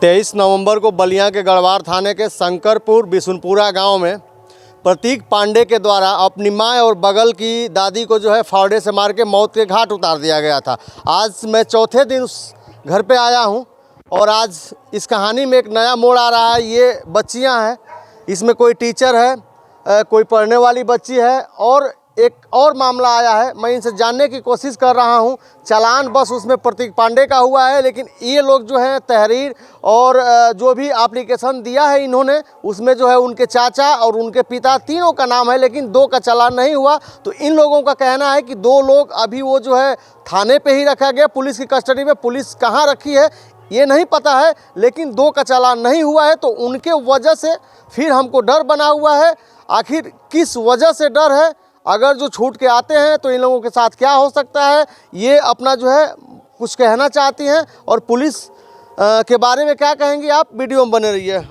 23 नवंबर को बलिया के गढ़वार थाने के शंकरपुर बिशुनपुरा गांव में प्रतीक पांडे के द्वारा अपनी माँ और बगल की दादी को जो है फावड़े से मार के मौत के घाट उतार दिया गया था। आज मैं चौथे दिन उस घर पे आया हूं और आज इस कहानी में एक नया मोड़ आ रहा है। ये बच्चियां हैं, इसमें कोई टीचर है, कोई पढ़ने वाली बच्ची है और एक और मामला आया है। मैं इनसे जानने की कोशिश कर रहा हूं। चालान बस उसमें प्रतीक पांडे का हुआ है, लेकिन ये लोग जो है तहरीर और जो भी एप्लीकेशन दिया है इन्होंने, उसमें जो है उनके चाचा और उनके पिता तीनों का नाम है, लेकिन दो का चालान नहीं हुआ। तो इन लोगों का कहना है कि दो लोग अभी वो जो है थाने पे ही रखा गया, पुलिस की कस्टडी में। पुलिस कहाँ रखी है ये नहीं पता है, लेकिन दो का चालान नहीं हुआ है। तो उनके वजह से फिर हमको डर बना हुआ है। आखिर किस वजह से डर है? अगर जो छूट के आते हैं तो इन लोगों के साथ क्या हो सकता है, ये अपना जो है कुछ कहना चाहती हैं। और पुलिस के बारे में क्या कहेंगी आप वीडियो में बने रहिए।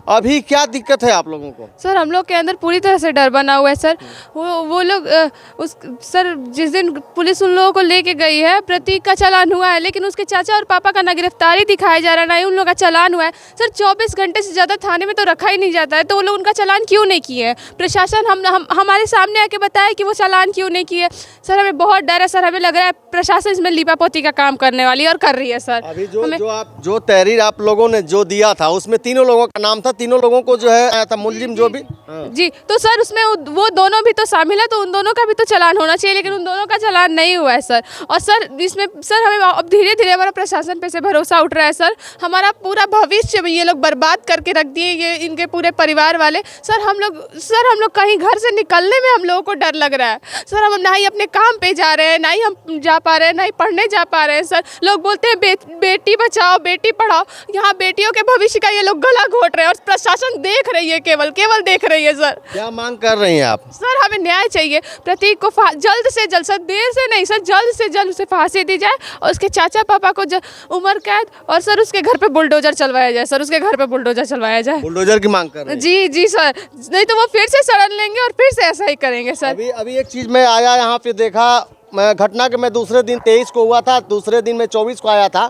अभी क्या दिक्कत है आप लोगों को? सर हम लोग के अंदर पूरी तरह से डर बना हुआ है सर। वो लोग सर जिस दिन पुलिस उन लोगों को लेके गई है, प्रतीक का चालान हुआ है, लेकिन उसके चाचा और पापा का ना गिरफ्तारी दिखाया जा रहा है, ना ही उन लोगों का चालान हुआ है। सर 24 घंटे से ज़्यादा थाने में तो रखा ही नहीं जाता है, तो वो लोग उनका चालान क्यों नहीं किए हैं? प्रशासन हमारे सामने आके बताए कि वो चालान क्यों नहीं किए। सर हमें बहुत डर है सर। हमें लग रहा है प्रशासन इसमें लीपापोती का काम करने वाली है और कर रही है सर। अभी जो तहरीर आप लोगों ने जो दिया था उसमें तीनों लोगों का नाम था, तीनों लोगों को जो है आया था मुलजिम जो भी जी। तो सर उसमें वो दोनों भी तो शामिल है, तो उन दोनों का भी तो चालान होना चाहिए, लेकिन उन दोनों का चालान नहीं हुआ है सर। और सर इसमें सर हमें अब धीरे धीरे हमारा प्रशासन पे से भरोसा उठ रहा है सर। हमारा पूरा भविष्य ये लोग बर्बाद करके रख दिए, ये इनके पूरे परिवार वाले। सर हम लोग कहीं घर से निकलने में हम लोगों को डर लग रहा है सर। हम ना ही अपने काम पे जा रहे हैं, ना ही हम जा पा रहे हैं, ना ही पढ़ने जा पा रहे हैं सर। लोग बोलते हैं बेटी बचाओ बेटी पढ़ाओ, यहाँ बेटियों के भविष्य का ये लोग गला घोट रहे हैं और प्रशासन देख रही है, केवल देख रही है सर। क्या मांग कर रही हैं आप? सर हमें न्याय चाहिए। प्रतीक को जल्द से जल्द, सर देर से नहीं सर, जल्द से जल्द उसे फांसी दी जाए और उसके चाचा पापा को उम्र कैद, और सर उसके घर पे बुलडोजर चलवाया जाए सर। उसके घर पे बुलडोजर चलवाया जाए। बुलडोजर की मांग कर रहे हैं? जी सर, नहीं तो वो फिर से सड़न लेंगे और फिर से ऐसा ही करेंगे सर। अभी एक चीज़ मैं आया यहाँ पे देखा, मैं घटना के मैं दूसरे दिन 23 को हुआ था, दूसरे दिन मैं 24 को आया था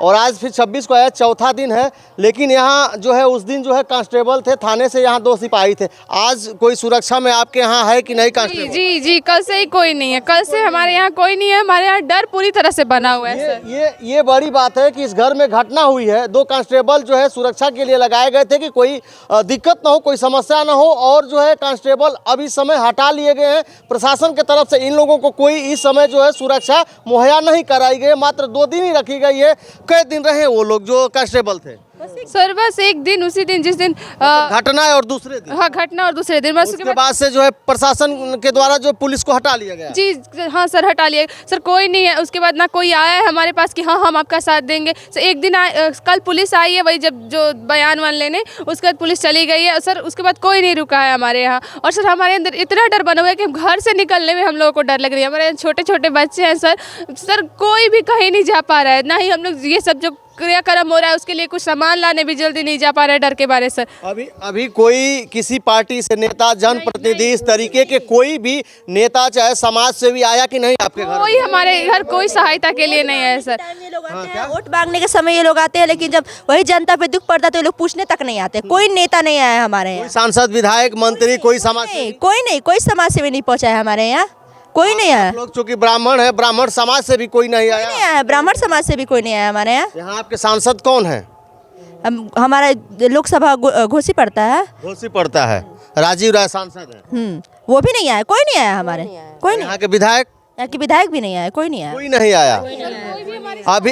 और आज फिर 26 को आया, चौथा दिन है। लेकिन यहाँ जो है उस दिन जो है कांस्टेबल थे, थाने से यहाँ 2 सिपाही थे। आज कोई सुरक्षा में आपके यहाँ है कि नहीं कांस्टेबल? जी कल से ही कोई नहीं है, कल से हमारे यहाँ कोई नहीं है। हमारे यहाँ डर पूरी तरह से बना हुआ है सर। ये बड़ी बात है कि इस घर में घटना हुई है। 2 कांस्टेबल जो है सुरक्षा के लिए लगाए गए थे कि कोई दिक्कत ना हो, कोई समस्या ना हो, और जो है कांस्टेबल अब इस समय हटा लिए गए हैं। प्रशासन की तरफ से इन लोगों को कोई इस समय जो है सुरक्षा मुहैया नहीं कराई गई। मात्र 2 दिन ही रखी गई है। कई दिन रहे वो लोग जो कांस्टेबल थे? सर बस एक दिन, उसी दिन जिस दिन घटना है और दूसरे दिन? हाँ घटना और दूसरे दिन। बस उसके बाद से जो है प्रशासन के द्वारा जो पुलिस को हटा लिया गया? जी हाँ सर हटा लिया सर। कोई नहीं है उसके बाद, ना कोई आया है हमारे पास कि हाँ हम आपका साथ देंगे सर। एक दिन कल पुलिस आई है, वही जब जो बयान वान लेने, उसके बाद पुलिस चली गई है सर। उसके बाद कोई नहीं रुका है हमारे यहाँ। और सर हमारे अंदर इतना डर बना हुआ है कि घर से निकलने में हम लोगों को डर लग रही है। हमारे छोटे छोटे बच्चे हैं सर कोई भी कहीं नहीं जा पा रहा है, ना ही हम लोग ये सब जो क्रियाक्रम हो रहा है उसके लिए कुछ सामान लाने भी जल्दी नहीं जा पा रहे डर के बारे सर। अभी कोई किसी पार्टी से नेता, जनप्रतिनिधि, इस तरीके के कोई भी नेता चाहे समाज से भी आया कि नहीं आपके घर? कोई हमारे घर कोई सहायता के लिए नहीं है सर। ये लोग आते हैं, वोट मांगने के समय ये लोग आते हैं, लेकिन जब वही जनता पे दुख पड़ता है तो ये लोग पूछने तक नहीं आते। कोई नेता नहीं आया हमारे यहाँ, सांसद, विधायक, मंत्री, कोई समाज कोई समाज सेवी नहीं पहुँचा है हमारे यहाँ, कोई नहीं आया। लोग चूंकि ब्राह्मण है, ब्राह्मण समाज से भी कोई नहीं आया? ब्राह्मण समाज से भी कोई नहीं आया हमारे यहाँ। यहाँ आपके सांसद कौन है? हमारा लोकसभा घोसी पड़ता है। घोसी पड़ता है, राजीव राय सांसद है। वो भी नहीं आया, कोई नहीं आया हमारे, कोई नहीं। यहाँ के विधायक? यहाँ के विधायक भी नहीं आया, कोई नहीं आया। कोई नहीं आया।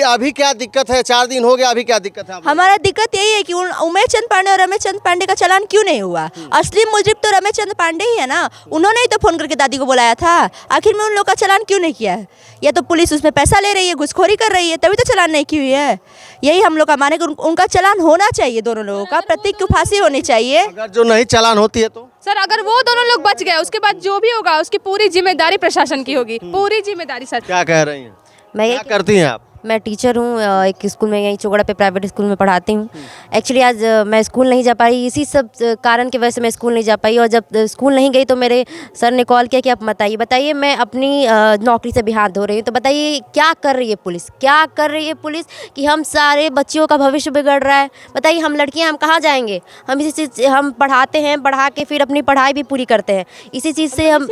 अभी क्या दिक्कत है? 4 दिन हो गया, अभी क्या दिक्कत है? हमारा दिक्कत यही है कि उमेश चंद पांडे और रमेश चंद पांडे का चालान क्यों नहीं हुआ? असली मुलजिम तो रमेश चंद पांडे ही है ना, उन्होंने ही तो फोन करके दादी को बुलाया था। आखिर में उन लोग का चालान क्यों नहीं किया है? या तो पुलिस उसमें पैसा ले रही है, घुसखोरी कर रही है, तभी तो चालान नहीं की हुई है। यही हम लोग का माने कि उनका चालान होना चाहिए, दोनों लोगों का। प्रतीक की फांसी होनी चाहिए। अगर जो नहीं चालान होती है तो सर अगर वो दोनों लोग बच गए, उसके बाद जो भी होगा उसकी पूरी जिम्मेदारी प्रशासन की होगी, पूरी जिम्मेदारी सर। क्या कह रही हैं? मैं क्या करती हैं आप? मैं टीचर हूँ, एक स्कूल में यहीं चोगड़ा पे प्राइवेट स्कूल में पढ़ाती हूँ। एक्चुअली आज मैं स्कूल नहीं जा पाई, इसी सब कारण की वजह से मैं स्कूल नहीं जा पाई। और जब स्कूल नहीं गई तो मेरे सर ने कॉल किया कि आप बताइए मैं अपनी नौकरी से भी हाथ धो रही हूँ, तो बताइए क्या कर रही है पुलिस, क्या कर रही है पुलिस कि हम सारे बच्चियों का भविष्य बिगड़ रहा है। बताइए हम लड़कियाँ हम कहाँ जाएंगे, हम इसी चीज़ हम पढ़ाते हैं, पढ़ा के फिर अपनी पढ़ाई भी पूरी करते हैं, इसी चीज़ से हम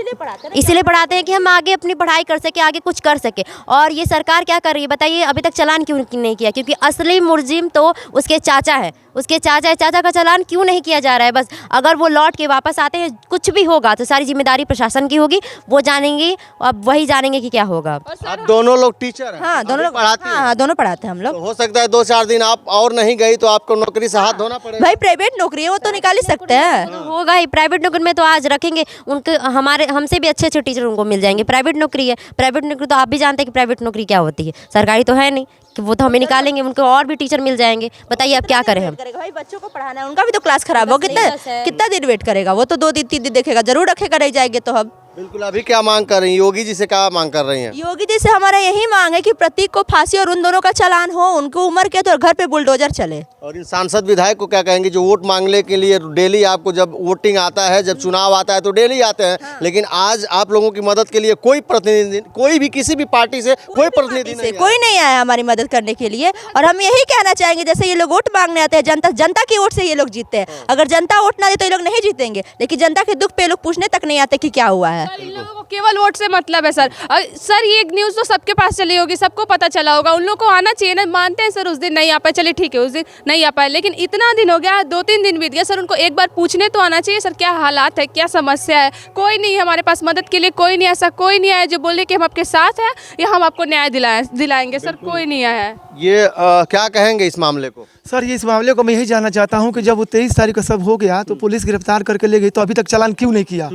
इसीलिए पढ़ाते हैं कि हम आगे अपनी पढ़ाई कर सके, आगे कुछ कर सके। और ये सरकार क्या कर रही है बताइए, अभी तक चालान क्यों नहीं किया? क्योंकि असली मुलजिम तो उसके चाचा है, उसके चाचा का चालान क्यों नहीं किया जा रहा है? बस अगर वो लौट के वापस आते हैं, कुछ भी होगा तो सारी जिम्मेदारी प्रशासन की होगी, वो जानेंगे, अब वही जानेंगे कि क्या होगा। आप दोनों लोग टीचर हैं? हाँ दोनों लोग पढ़ाते हैं? हाँ दोनों पढ़ाते हैं हम लोग। तो हो सकता है 2-4 दिन आप और नहीं गई तो आपको नौकरी से हाथ धोना पड़ेगा। भाई प्राइवेट नौकरी है, वो तो निकाल ही सकते हैं। तो होगा ही, प्राइवेट नौकरी में तो आज रखेंगे उनके, हमारे हमसे भी अच्छे अच्छे टीचर उनको मिल जाएंगे। प्राइवेट नौकरी है, प्राइवेट नौकरी तो आप भी जानते हैं कि प्राइवेट नौकरी क्या होती है, सरकारी तो है नहीं कि वो तो हमें निकालेंगे, उनको और भी टीचर मिल जाएंगे। बताइए अब क्या करें हम? भाई बच्चों को पढ़ाना है, उनका भी तो क्लास खराब हो, कितना दिन वेट करेगा? वो तो 2 दिन 3 दिन देखेगा, जरूर रखेगा, रह जाएंगे तो हम। बिल्कुल। अभी क्या मांग कर रही हैं? योगी जी से क्या मांग कर रही हैं? योगी जी से हमारा यही मांग है कि प्रतीक को फांसी और उन दोनों का चालान हो, उनको उम्र के तो घर पे बुलडोजर चले। और इन सांसद विधायक को क्या कहेंगे जो वोट मांगने के लिए डेली, आपको जब वोटिंग आता है, जब चुनाव आता है तो डेली आते हैं, लेकिन आज आप लोगों की मदद के लिए कोई प्रतिनिधि, कोई भी किसी भी पार्टी से कोई प्रतिनिधि नहीं, कोई नहीं आया हमारी मदद करने के लिए। और हम यही कहना चाहेंगे, जैसे ये लोग वोट मांगने आते हैं, जनता की वोट से ये लोग जीतते हैं। अगर जनता वोट ना दे तो ये लोग नहीं जीतेंगे, लेकिन जनता के दुख पे लोग पूछने तक नहीं आते कि क्या हुआ है। इन लोगों को केवल वोट से मतलब है सर। सर ये न्यूज़ तो सबके पास चली होगी, सबको पता चला होगा, उन लोगों को आना चाहिए ना। मानते हैं सर उस दिन नहीं आ पाए, चलिए ठीक है उस दिन नहीं आ पाए, लेकिन इतना दिन हो गया, 2-3 दिन बीत गया सर, उनको एक बार पूछने तो आना चाहिए सर क्या हालात है, क्या समस्या है। कोई नहीं है हमारे पास मदद के लिए, कोई नहीं, ऐसा कोई नहीं आया जो बोले कि हम आपके साथ हैं या हम आपको न्याय दिलाएंगे। सर कोई नहीं आया है। ये क्या कहेंगे इस मामले को? सर ये इस मामले को मैं यही जानना चाहता हूं कि जब वो 23 तारीख को सब हो गया तो पुलिस गिरफ्तार करके ले गई, तो अभी तक चालान क्यों नहीं किया?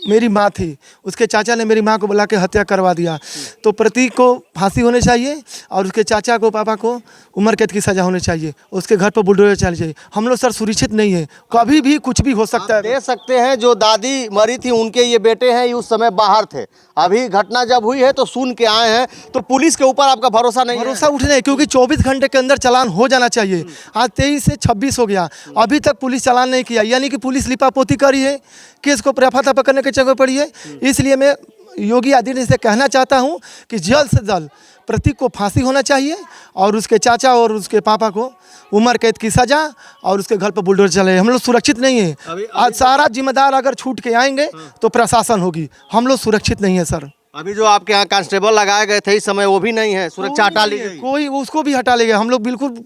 मेरी माँ थी, उसके चाचा ने मेरी माँ को बुला के हत्या करवा दिया, तो प्रतीक को फांसी होनी चाहिए और उसके चाचा को, पापा को उम्र कैद की सज़ा होनी चाहिए, उसके घर पर बुलडोजर चलनी चाहिए। हम लोग सर सुरक्षित नहीं है, कभी भी कुछ भी हो सकता है। दे सकते हैं जो दादी मरी थी उनके ये बेटे हैं, ये उस समय बाहर थे, अभी घटना जब हुई है तो सुन के आए हैं, तो पुलिस के ऊपर आपका भरोसा नहीं है? भरोसा उठने, क्योंकि 24 घंटे के अंदर चालान हो जाना चाहिए। आज 23 से 26 हो गया, अभी तक पुलिस चालान नहीं किया, यानी कि पुलिस लिपापोती करी है, केस को रफा-दफा करने की जगह पड़ी है। इसलिए मैं योगी आदित्यनाथ से कहना चाहता हूं कि जल्द से जल्द प्रतीक को फांसी होना चाहिए और उसके चाचा और उसके पापा को उम्र कैद की सज़ा और उसके घर पर बुलडोजर चले। हम लोग सुरक्षित नहीं है। आज सारा जिम्मेदार अगर छूट के आएंगे तो प्रशासन होगी, हम लोग सुरक्षित नहीं है सर। अभी जो आपके यहाँ कांस्टेबल लगाए गए थे इस समय वो भी नहीं है, सुरक्षा हटा ली गई? कोई उसको भी हटा ले गया, हम लोग बिल्कुल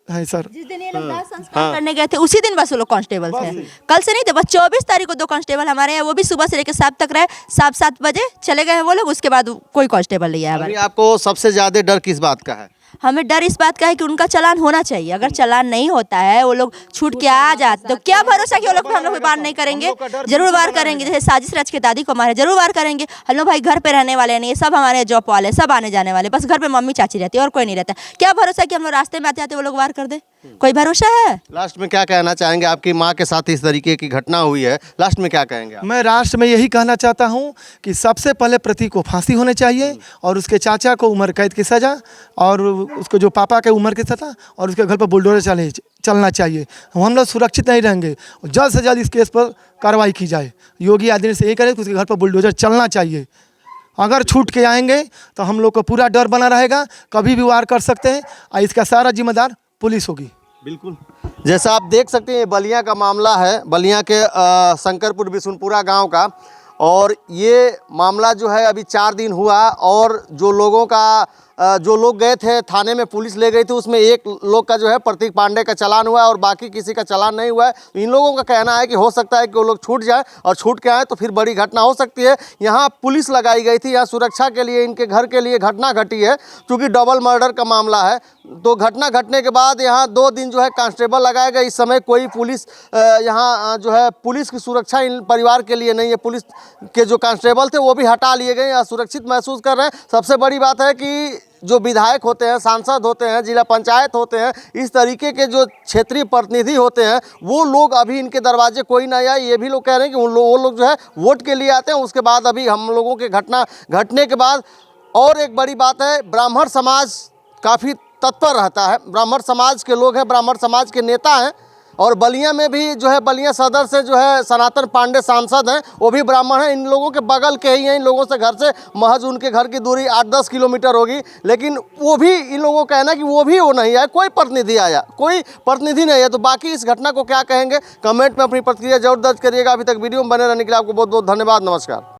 है सर। जिस दिन ये लोग दाह संस्कार करने गए थे उसी दिन बस वो लोग कांस्टेबल थे, कल से नहीं थे। बस 24 तारीख को 2 कांस्टेबल हमारे यहाँ, वो भी सुबह से लेकर शाम तक रहे, 7 बजे चले गए हैं वो लोग, उसके बाद कोई कांस्टेबल नहीं आया। अभी आपको सबसे ज्यादा डर किस बात का है? हमें डर इस बात का है कि उनका चालान होना चाहिए। अगर चालान नहीं होता है, वो लोग छूट के आ जाते तो क्या भरोसा कि वो लोग हम लोग वार नहीं करेंगे? जरूर वार करेंगे। जैसे साजिश रच के दादी को मारे, जरूर वार करेंगे। हम लोग भाई घर पे रहने वाले नहीं, सब हमारे जॉब वाले, सब आने जाने वाले, बस घर पे मम्मी चाची रहती है और कोई नहीं रहता। क्या भरोसा कि हम लोग रास्ते में आते आते वो लोग वार कर दे? कोई भरोसा है? लास्ट में क्या कहना चाहेंगे? आपकी माँ के साथ इस तरीके की घटना हुई है, लास्ट में क्या कहेंगे आप? मैं लास्ट में यही कहना चाहता हूं कि सबसे पहले प्रतीक को फांसी होनी चाहिए और उसके चाचा को उम्र कैद की सज़ा और उसके जो पापा के उम्र की सज़ा और उसके घर पर बुलडोजर चलना चाहिए। हम लोग सुरक्षित नहीं रहेंगे। जल्द से जल्द इस केस पर कार्रवाई की जाए। योगी आदित्यनाथ से यही करें कि उसके घर पर बुलडोजर चलना चाहिए। अगर छूट के आएंगे तो हम लोग को पूरा डर बना रहेगा, कभी भी वार कर सकते हैं और इसका सारा जिम्मेदार पुलिस होगी। बिल्कुल, जैसा आप देख सकते हैं ये बलिया का मामला है, बलिया के शंकरपुर बिशुनपुरा गांव का। और ये मामला जो है अभी 4 दिन हुआ और जो लोगों का जो लोग गए थे थाने में, पुलिस ले गई थी, उसमें एक लोग का जो है प्रतीक पांडे का चालान हुआ है और बाकी किसी का चालान नहीं हुआ है। तो इन लोगों का कहना है कि हो सकता है कि वो लोग छूट जाए और छूट के आए तो फिर बड़ी घटना हो सकती है। यहाँ पुलिस लगाई गई थी, यहाँ सुरक्षा के लिए, इनके घर के लिए घटना घटी है, क्योंकि डबल मर्डर का मामला है। तो घटना घटने के बाद यहाँ 2 दिन जो है कांस्टेबल लगाए गए। इस समय कोई पुलिस यहाँ जो है पुलिस की सुरक्षा इन परिवार के लिए नहीं है। पुलिस के जो कांस्टेबल थे वो भी हटा लिए गए, यहाँ सुरक्षित महसूस कर रहे हैं। सबसे बड़ी बात है कि जो विधायक होते हैं, सांसद होते हैं, जिला पंचायत होते हैं, इस तरीके के जो क्षेत्रीय प्रतिनिधि होते हैं, वो लोग अभी इनके दरवाजे कोई नहीं आया। ये भी लोग कह रहे हैं कि वो लोग जो है वोट के लिए आते हैं, उसके बाद अभी हम लोगों के घटना घटने के बाद और एक बड़ी बात है, ब्राह्मण समाज काफ़ी तत्पर रहता है, ब्राह्मण समाज के लोग हैं, ब्राह्मण समाज के नेता हैं। और बलिया में भी जो है, बलिया सदर से जो है सनातन पांडे सांसद हैं, वो भी ब्राह्मण हैं। इन लोगों के बगल के ही हैं, इन लोगों से घर से महज उनके घर की दूरी 8-10 किलोमीटर होगी। लेकिन वो भी, इन लोगों का कहना कि वो नहीं आया, कोई प्रतिनिधि आया, कोई प्रतिनिधि नहीं आया। तो बाकी इस घटना को क्या कहेंगे, कमेंट में अपनी प्रतिक्रिया जरूर दर्ज करिएगा। अभी तक वीडियो में बने रहने के लिए आपको बहुत बहुत धन्यवाद। नमस्कार।